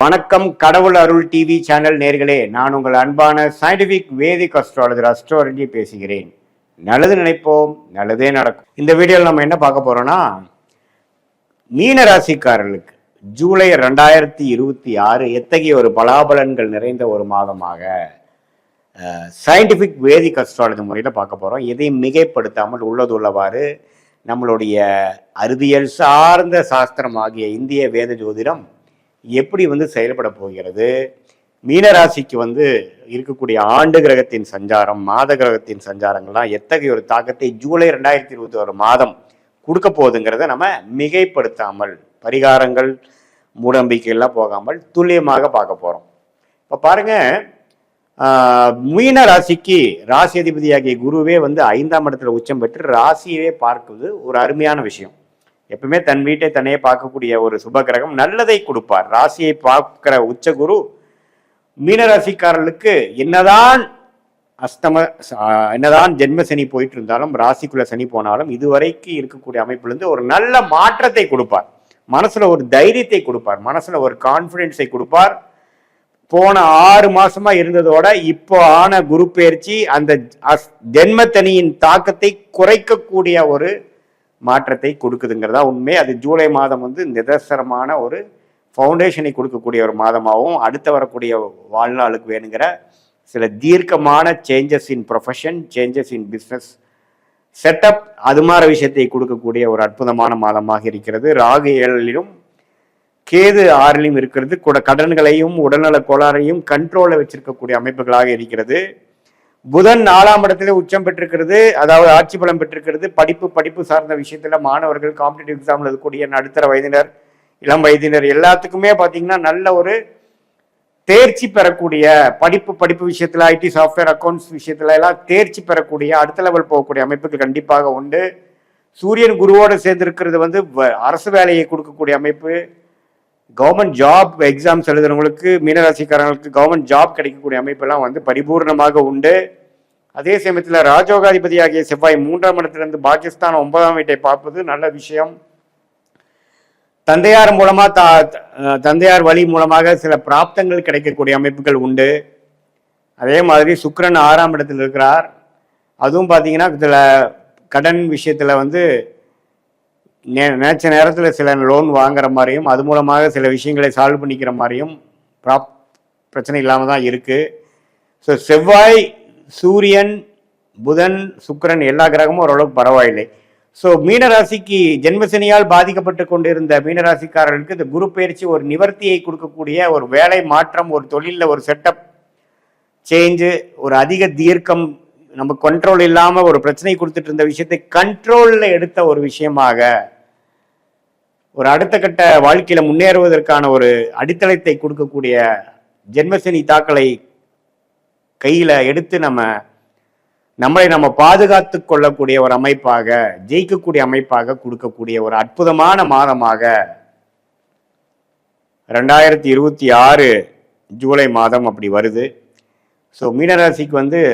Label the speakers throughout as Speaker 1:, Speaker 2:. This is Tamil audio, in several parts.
Speaker 1: வணக்கம். கடவுள் அருள் டிவி சேனல் நேர்களே, நான் உங்கள் அன்பான சயின்டிபிக் வேதிக் அஸ்ட்ராலஜர் அஸ்ட்ராலஜி பேசுகிறேன். நல்லது நினைப்போம், நல்லதே நடக்கும். இந்த வீடியோவில் நம்ம என்ன பார்க்க போறோம்னா, மீன ராசிக்காரர்களுக்கு ஜூலை 2026 எத்தகைய ஒரு பலாபலன்கள் நிறைந்த ஒரு மாதமாக சயின்டிபிக் வேதிக் அஸ்ட்ராலஜி முறையில் பார்க்க போறோம். எதையும் மிகைப்படுத்தாமல் உள்ளது உள்ளவாறு நம்மளுடைய அறிவியல் சார்ந்த சாஸ்திரம் ஆகிய இந்திய வேத ஜோதிடம் எப்படி செயல்பட போகிறது, மீனராசிக்கு இருக்கக்கூடிய ஆண்டு கிரகத்தின் சஞ்சாரம், மாத கிரகத்தின் சஞ்சாரங்கள்லாம் எத்தகைய ஒரு தாக்கத்தை ஜூலை 2021 மாதம் கொடுக்க போகுதுங்கிறத நம்ம மிகைப்படுத்தாமல், பரிகாரங்கள் மூடநம்பிக்கையெல்லாம் போகாமல் துல்லியமாக பார்க்க போறோம். இப்போ பாருங்க, மீன ராசிக்கு ராசி அதிபதியாகிய குருவே 5ஆம் இடத்துல உச்சம் பெற்று ராசியவே பார்க்குவது ஒரு அருமையான விஷயம். எப்பவுமே தன் வீட்டை தன்னையே பார்க்கக்கூடிய ஒரு சுப கிரகம் நல்லதை கொடுப்பார். ராசியை பார்க்கிற உச்ச குரு மீனராசிக்காரர்களுக்கு என்னதான் ஜென்ம சனி போயிட்டு இருந்தாலும், ராசிக்குள்ள சனி போனாலும், இதுவரைக்கும் இருக்கக்கூடிய அமைப்புலேருந்து ஒரு நல்ல மாற்றத்தை கொடுப்பார். மனசுல ஒரு தைரியத்தை கொடுப்பார், மனசுல ஒரு கான்பிடன்ஸை கொடுப்பார். போன 6 மாசமா இருந்ததோட இப்போ ஆன குரு பயிற்சி அந்த ஜென்மத்தனியின் தாக்கத்தை குறைக்கக்கூடிய ஒரு மாற்றத்தை கொடுக்குதுங்கிறதா உண்மை. அது ஜூலை மாதம் நிதர்சனமான ஒரு ஃபவுண்டேஷனை கொடுக்கக்கூடிய ஒரு மாதமாகவும், அடுத்து வரக்கூடிய வாழ்நாளுக்கு வேணுங்கிற சில தீர்க்கமான changes in profession, changes in business setup, அது மாதிரி விஷயத்தை கொடுக்கக்கூடிய ஒரு அற்புதமான மாதமாக இருக்கிறது. ராகு 7லும் கேது 6லும் இருக்கிறது. கடன்களையும் உடல்நல கோளாறையும் கண்ட்ரோலில் வச்சிருக்கக்கூடிய அமைப்புகளாக இருக்கிறது. புதன் 4ஆம் இடத்துல உச்சம் பெற்றிருக்கிறது, அதாவது ஆட்சி பலம் பெற்றிருக்கிறது. படிப்பு சார்ந்த விஷயத்துல மாணவர்கள், காம்படிட்டிவ் எக்ஸாம்ல இருக்கக்கூடிய நடுத்தர வயதினர், இளம் வயதினர் எல்லாத்துக்குமே பாத்தீங்கன்னா நல்ல ஒரு தேர்ச்சி பெறக்கூடிய, படிப்பு விஷயத்துல, ஐடி சாஃப்ட்வேர் அக்கௌண்ட்ஸ் விஷயத்துல எல்லாம் தேர்ச்சி பெறக்கூடிய, அடுத்த லெவல் போகக்கூடிய அமைப்புகள் கண்டிப்பாக உண்டு. சூரியன் குருவோடு சேர்ந்திருக்கிறது அரசு வேலையை கொடுக்கக்கூடிய அமைப்பு. கவர்மெண்ட் ஜாப் எக்ஸாம்ஸ் எழுதுறவங்களுக்கு, மீனராசிக்காரங்களுக்கு கவர்மெண்ட் ஜாப் கிடைக்கக்கூடிய அமைப்பெல்லாம் பரிபூர்ணமாக உண்டு. அதே சமயத்தில் ராஜோகாதிபதி ஆகிய செவ்வாய் 3ஆம் இடத்திலிருந்து பாகிஸ்தான் 9ஆம் வீட்டை பார்ப்பது நல்ல விஷயம். தந்தையார் வழி மூலமாக சில பிராப்தங்கள் கிடைக்கக்கூடிய அமைப்புகள் உண்டு. அதே மாதிரி சுக்கிரன் 6ஆம் இடத்தில் இருக்கிறார். அதுவும் பார்த்தீங்கன்னா சில கடன் விஷயத்துல நினைச்ச நேரத்தில் சில லோன் வாங்குற மாதிரியும், அது மூலமாக சில விஷயங்களை சால்வ் பண்ணிக்கிற மாதிரியும் பிரச்சனை இல்லாமல் தான் இருக்கு. ஸோ செவ்வாய், சூரியன், புதன், சுக்கிரன் எல்லா கிரகமும் ஓரளவுக்கு பரவாயில்லை. ஸோ மீனராசிக்கு ஜென்மசனியால் பாதிக்கப்பட்டு கொண்டிருந்த மீனராசிக்காரர்களுக்கு இந்த குரு பயிற்சி ஒரு நிவர்த்தியை கொடுக்கக்கூடிய ஒரு வேலை மாற்றம், ஒரு தொழிலில் ஒரு செட்டப் சேஞ்சு, ஒரு அதிக தீர்க்கம், நம்ம கண்ட்ரோல் இல்லாமல் ஒரு பிரச்சனை கொடுத்துட்டு இருந்த விஷயத்தை கண்ட்ரோலில் எடுத்த ஒரு விஷயமாக, ஒரு அடுத்த கட்ட வாழ்க்கையில முன்னேறுவதற்கான ஒரு அடித்தளத்தை கொடுக்கக்கூடிய, ஜென்மசனி தாக்கலை கையில எடுத்து நம்மளை நம்ம பாதுகாத்து கொள்ளக்கூடிய ஒரு அமைப்பாக, ஜெயிக்கக்கூடிய அமைப்பாக கொடுக்கக்கூடிய ஒரு அற்புதமான மாதமாக 2026 ஜூலை மாதம் அப்படி வருது. ஸோ மீனராசிக்கு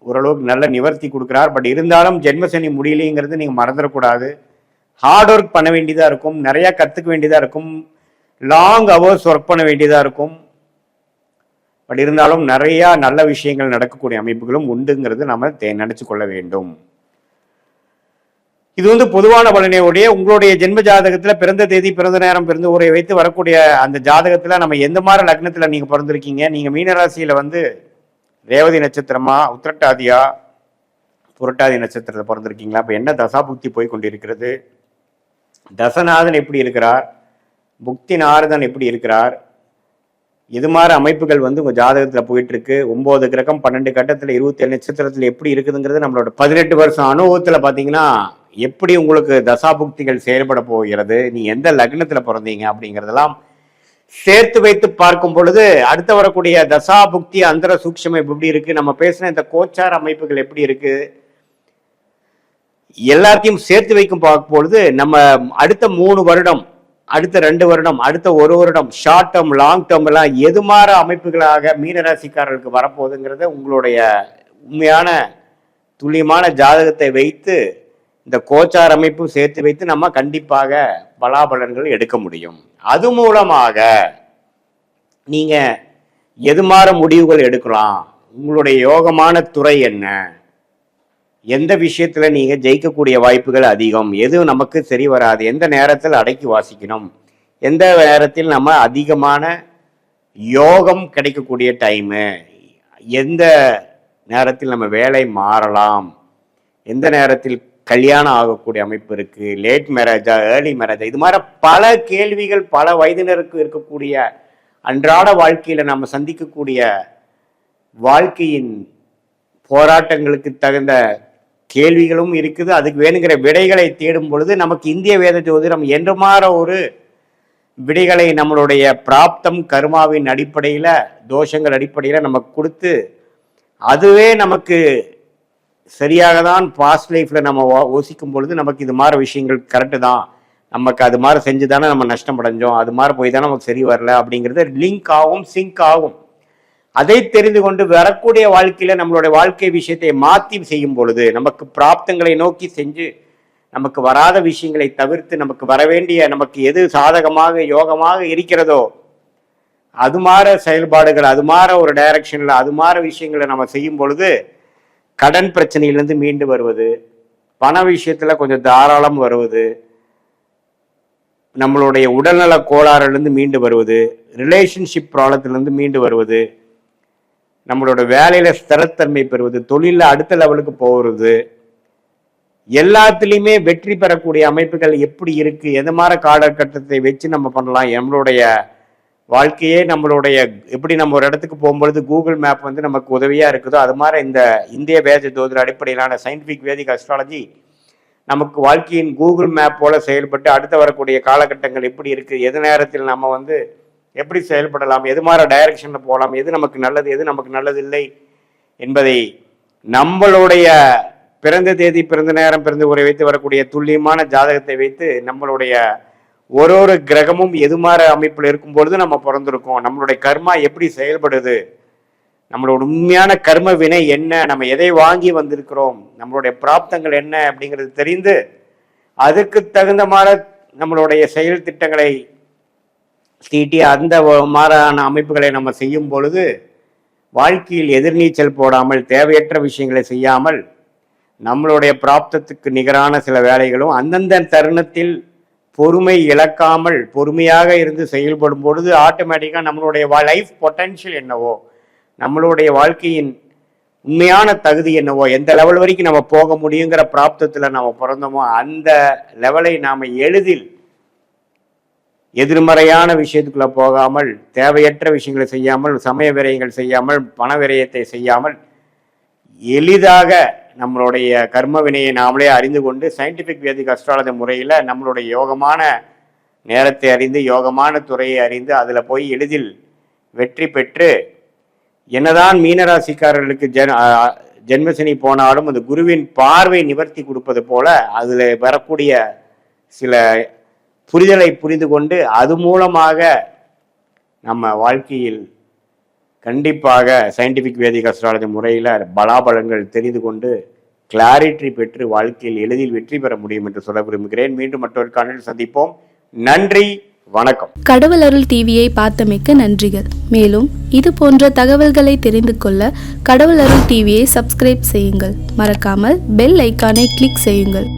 Speaker 1: ஓரளவுக்கு நல்ல நிவர்த்தி கொடுக்குறார். பட் இருந்தாலும் ஜென்மசனி முடியலைங்கிறது நீங்கள் மறந்துடக்கூடாது. ஹார்ட் ஒர்க் பண்ண வேண்டியதாக இருக்கும், நிறையா கற்றுக்க வேண்டியதாக இருக்கும், லாங் ஹவர்ஸ் ஒர்க் பண்ண வேண்டியதாக இருக்கும். பட் இருந்தாலும் நிறையா நல்ல விஷயங்கள் நடக்கக்கூடிய அமைப்புகளும் உண்டுங்கிறது நம்ம நினச்சி கொள்ள வேண்டும். இது பொதுவான பலனையுடைய உங்களுடைய ஜென்ம ஜாதகத்தில் பிறந்த தேதி, பிறந்த நேரம், பிறந்த ஊரை வைத்து வரக்கூடிய அந்த ஜாதகத்தில் நம்ம எந்த மாதிரி லக்னத்தில் நீங்கள் பிறந்திருக்கீங்க, நீங்கள் மீனராசியில் ரேவதி நட்சத்திரமா, உத்திரட்டாதியா, புரட்டாதி நட்சத்திரத்தை பிறந்திருக்கீங்களா? இப்போ என்ன தசாபுக்தி போய் கொண்டிருக்கிறது, தசநாதன் எப்படி இருக்கிறார், புக்தி நாரதன் எப்படி இருக்கிறார், இது மாதிரி அமைப்புகள் உங்கள் ஜாதகத்தில் போயிட்டு இருக்கு. 9 கிரகம் 12 கட்டத்தில் 27 நட்சத்திரத்தில் எப்படி இருக்குதுங்கிறது நம்மளோட 18 வருஷம் அனுபவத்தில் பார்த்தீங்கன்னா எப்படி உங்களுக்கு தசாபுக்திகள் செயல்பட போகிறது, நீ எந்த லக்னத்தில் பிறந்தீங்க அப்படிங்கிறதெல்லாம் சேர்த்து வைத்து பார்க்கும் பொழுது அடுத்து வரக்கூடிய தசா புக்தி அந்தர சூக்ஷமம் எப்படி இருக்கு, நம்ம பேசின இந்த கோச்சார அமைப்புகள் எப்படி இருக்கு, எல்லாத்தையும் சேர்த்து வைக்கும் பார்க்கும் பொழுது நம்ம அடுத்த 3 வருடம், அடுத்த 2 வருடம், அடுத்த 1 வருடம், ஷார்ட் டேர்ம், லாங் டேர்ம் எல்லாம் எது மாதிரி அமைப்புகளாக மீனராசிக்காரர்களுக்கு வரப்போகுதுங்கிறத உங்களுடைய உண்மையான துல்லியமான ஜாதகத்தை வைத்து இந்த கோச்சார் அமைப்பு சேர்த்து வைத்து நம்ம கண்டிப்பாக பலாபலன்கள் எடுக்க முடியும். அது மூலமாக நீங்கள் எது மாற முடிவுகள் எடுக்கலாம், உங்களுடைய யோகமான துறை என்ன, எந்த விஷயத்தில் நீங்கள் ஜெயிக்கக்கூடிய வாய்ப்புகள் அதிகம், எது நமக்கு சரி வராது, எந்த நேரத்தில் அடக்கி வாசிக்கணும், எந்த நேரத்தில் நம்ம அதிகமான யோகம் கிடைக்கக்கூடிய டைமு, எந்த நேரத்தில் நம்ம வேலை மாறலாம், எந்த நேரத்தில் கல்யாணம் ஆகக்கூடிய அமைப்பு இருக்குது, லேட் மேரேஜா ஏர்லி மேரேஜா, இது மாதிரி பல கேள்விகள் பல வயதினருக்கு இருக்கக்கூடிய அன்றாட வாழ்க்கையில் நம்ம சந்திக்கக்கூடிய வாழ்க்கையின் போராட்டங்களுக்கு தகுந்த கேள்விகளும் இருக்குது. அதுக்கு வேணுங்கிற விடைகளை தேடும் பொழுது நமக்கு இந்திய வேத ஜோதிடம் என்று மாற ஒரு விடைகளை நம்மளுடைய பிராப்தம் கர்மாவின் அடிப்படையில் தோஷங்கள் அடிப்படையில் நமக்கு கொடுத்து அதுவே நமக்கு சரியாக தான் பாஸ்ட் லைஃப்பில் நம்ம யோசிக்கும் பொழுது நமக்கு இது மாதிரி விஷயங்கள் கரெக்டு தான், நமக்கு அது மாதிரி செஞ்சு தானே நம்ம நஷ்டம் அடைஞ்சோம், அது மாதிரி போய் தானே நமக்கு சரி வரல அப்படிங்கிறது லிங்க் ஆகும், சிங்க் ஆகும். அதை தெரிந்து கொண்டு வரக்கூடிய வாழ்க்கையில் நம்மளுடைய வாழ்க்கை விஷயத்தை மாற்றி செய்யும் பொழுது நமக்கு பிராப்தங்களை நோக்கி செஞ்சு நமக்கு வராத விஷயங்களை தவிர்த்து நமக்கு வரவேண்டிய நமக்கு எது சாதகமாக யோகமாக இருக்கிறதோ அது மாதிரி செயல்பாடுகள், அது மாதிரி ஒரு டைரக்ஷனில் அது மாதிரி விஷயங்களை நம்ம செய்யும் பொழுது கடன் பிரச்சனையிலேருந்து மீண்டு வருவது, பண விஷயத்தில் கொஞ்சம் தாராளம் வருவது, நம்மளுடைய உடல்நல கோளாறுலேருந்து மீண்டு வருவது, ரிலேஷன்ஷிப் ப்ராப்ளத்திலேருந்து மீண்டு வருவது, நம்மளோட வேலையில் ஸ்திரத்தன்மை பெறுவது, தொழிலில் அடுத்த லெவலுக்கு போகிறது, எல்லாத்துலேயுமே வெற்றி பெறக்கூடிய அமைப்புகள் எப்படி இருக்குது, எது மாதிரி காலகட்டத்தை வச்சு நம்ம பண்ணலாம், நம்மளுடைய வாழ்க்கையே நம்மளுடைய எப்படி நம்ம ஒரு இடத்துக்கு போகும்பொழுது கூகுள் மேப் வந்து நமக்கு உதவியாக இருக்குதோ அது மாதிரி இந்த இந்திய வேத ஜோதிட அடிப்படையிலான சயின்டிஃபிக் வேதிக் அஸ்ட்ராலஜி நமக்கு வாழ்க்கையின் கூகுள் மேப் போல செயல்பட்டு அடுத்து வரக்கூடிய காலகட்டங்கள் எப்படி இருக்குது, எது நேரத்தில் நம்ம வந்து எப்படி செயல்படலாம், எது மாதிரி டைரக்ஷனில் போகலாம், எது நமக்கு நல்லது எது நமக்கு நல்லது இல்லை என்பதை நம்மளுடைய பிறந்த தேதி பிறந்த நேரம் பிறந்த உரை வைத்து வரக்கூடிய துல்லியமான ஜாதகத்தை வைத்து நம்மளுடைய ஒரு கிரகமும் எது மாதிரி அமைப்பில் இருக்கும் பொழுது நம்ம பிறந்திருக்கோம், நம்மளுடைய கர்மா எப்படி செயல்படுது, நம்மளோட உண்மையான கர்ம வினை என்ன, நம்ம எதை வாங்கி வந்திருக்கிறோம், நம்மளுடைய பிராப்தங்கள் என்ன அப்படிங்கிறது தெரிந்து அதுக்கு தகுந்த மாதிரி நம்மளுடைய செயல் திட்டங்களை தீட்டி அந்த மாறான அமைப்புகளை நம்ம செய்யும் பொழுது வாழ்க்கையில் எதிர்நீச்சல் போடாமல் தேவையற்ற விஷயங்களை செய்யாமல் நம்மளுடைய பிராப்தத்துக்கு நிகரான சில வேலைகளும் அந்தந்த தருணத்தில் பொறுமை இழக்காமல் பொறுமையாக இருந்து செயல்படும் பொழுது ஆட்டோமேட்டிக்காக நம்மளுடைய லைஃப் பொட்டன்ஷியல் என்னவோ, நம்மளுடைய வாழ்க்கையின் உண்மையான தகுதி என்னவோ, எந்த லெவல் வரைக்கும் நம்ம போக முடியுங்கிற பிராப்தத்தில் நம்ம பிறந்தோமோ அந்த லெவலை நாம் எளிதில் எதிர்மறையான விஷயத்துக்குள்ள போகாமல் தேவையற்ற விஷயங்களை செய்யாமல் சமய விரயங்கள் செய்யாமல் பண விரயத்தை செய்யாமல் எளிதாக நம்மளுடைய கர்ம வினையை நாமளே அறிந்து கொண்டு சயின்டிஃபிக் வேதிக் அஸ்ட்ராலஜி முறையில் நம்மளுடைய யோகமான நேரத்தை அறிந்து யோகமான துறையை அறிந்து அதில் போய் எளிதில் வெற்றி பெற்று என்னதான் மீனராசிக்காரர்களுக்கு ஜென்மசனி போனாலும் அந்த குருவின் பார்வை நிவர்த்தி கொடுப்பது போல அதில் வரக்கூடிய சில புரிதலை புரிந்து கொண்டு அது மூலமாக நம்ம வாழ்க்கையில் கண்டிப்பாக சயின்டிஃபிக் வேதிக் அஸ்ட்ராலஜி முறையில் பலாபலங்கள் தெரிந்து கொண்டு கிளாரிட்டி பெற்று வாழ்க்கையில் எளிதில் வெற்றி பெற முடியும் என்று சொல்ல விரும்புகிறேன். மீண்டும் மற்றொரு காணொளியில் சந்திப்போம். நன்றி, வணக்கம்.
Speaker 2: கடவுள் அருள் டிவியை பார்த்தமைக்கு நன்றிகள். மேலும் இது போன்ற தகவல்களை தெரிந்து கொள்ள கடவுள் அருள் டிவியை சப்ஸ்கிரைப் செய்யுங்கள். மறக்காமல் பெல் ஐக்கானை கிளிக் செய்யுங்கள்.